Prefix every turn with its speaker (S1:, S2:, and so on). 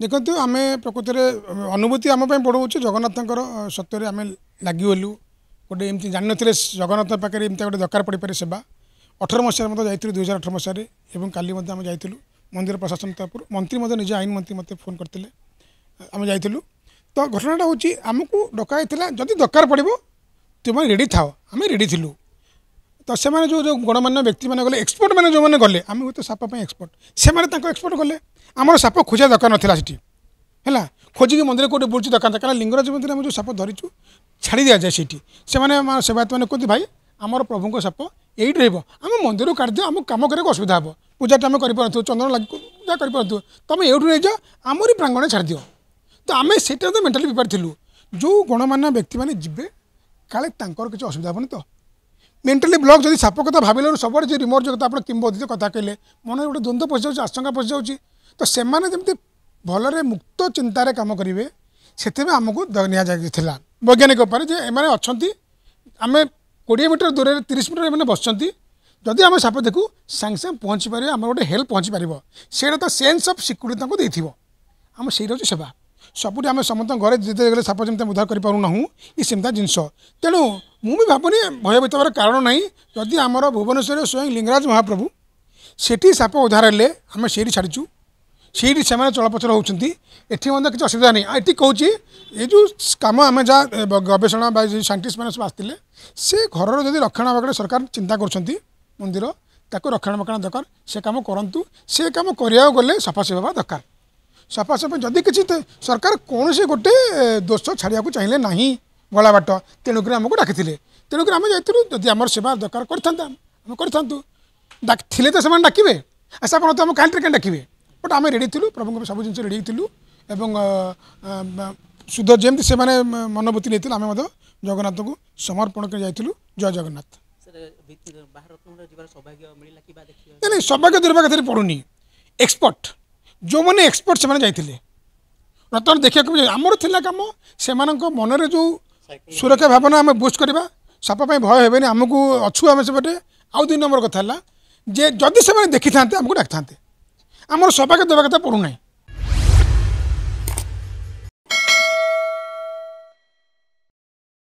S1: देखो आम प्रकृत में अनुभूति आम पड़ोचे जगन्नाथ सत्य आम लगिगलु गोटे एमती जान नी जगन्नाथ पाखे एमती गोटे दरकार पड़ पारे सेवा 18 मसीह मतलब जाइए 2018 मसीह काली आम जाइलु मंदिर प्रशासन तरफ मंत्री निज आईन मंत्री मत फोन करते आम जाइलु तो घटनाटा हूँ आमको डकाई जदि दरकार पड़ो तुम रेडी था आम रेडी थिलु तो से जो गणमान्य व्यक्ति मैंने गले एक्सपर्ट मैंने जो मैंने गले आम हूँ साप एक्सपर्ट से एक्सपर्ट गले आम साप खोजा दरकार नाला है खोजिकी मंदिर कौटे बुलूँ दरकार क्या लिंगराज मंदिर आम जो साप धरीचु छाड़ी दिया जाए से सेवायत मैंने कहते भाई आमर प्रभु साप यही रहा आम मंदिर काट दियो आम कम करके असुविधा हे पूजा टाइम कर चंदन लगे जहाँ कर तुम ये नहीं जाओ आमरी प्रांगण छाड़ दियो तो आम से मेन्टाली प्रिपेयर थिलु जो गणमान्य व्यक्ति मैंने जीवे काले किसी असुविधा हेनी तो मेन्टाली ब्लॉक जब साप कथा भाविलु सब रिमोट जो आप किंबदंती कथा कहले मन गोटे द्वंद्व पशि जाऊँगी आशंका पशि जाऊँगी तो से जमी भलरे मुक्त चिंतार कम करेंगे से आमको निला वैज्ञानिक एम अच्छा आम 20 मीटर दूर 30 मीटर मैंने बसती जदि आम साप देखू सांगे सांगे पहुँची पारे आम गोटे हेल्प पहुँची पार से तो सेन्स अफ सिक्यूरीटी देती आम से सेवा सबुठ आम समस्त घर जिते गले साप जमी उद्धार करूँ ये सेमता जिनस तेणु मुझे भावनी भयभीत हमार कारण ना जदि आमर भुवनेश्वर स्वयं लिंगराज महाप्रभु सेठी साप उद्धार हेल्ले आम से छाड़ीचु से चलप्रचल होती किसी असुविधा नहीं ये कहूँ ये जो कम आम जहाँ गवेषणा साइंटिस्ट मैंने सब आसते से घर जब रक्षणाबेक्षण सरकार चिंता कर मंदिर ताको रक्षणाबेक्षण दरकार से कम करूँ से कम करा गले सफासफी हवा दरकार सफासफी जदि किसी सरकार कौन से गोटे दोष छाड़ा चाहिए ना गला बाट तेणुक आमको डाकी तेणुक आम जाइलु जदि आम सेवा दरकार करें तो से डाके आशा कर आम कहीं डाके बट आम रेडी थी प्रभु सब जिन रेडी थी शुद्ध जमी से मनोभूति नहीं आम जगन्नाथ को समर्पण कर जाइलु जय जगन्नाथ नहीं सौभाग्य दुर्भाग्य कथा पड़ूनी एक्सपर्ट जो मैंने एक्सपर्ट से जाइए बर्तमान देखा आमर थिला कम से मनरे जो सुरक्षा भावना आम बुस्ट करवा सापाई भय हे आमको अच्छु आम सेपटे आउ 2 नंबर कथा जे जदि से देखी था आमको डाक था आमर सौभाग्य देवा कथा पड़ूना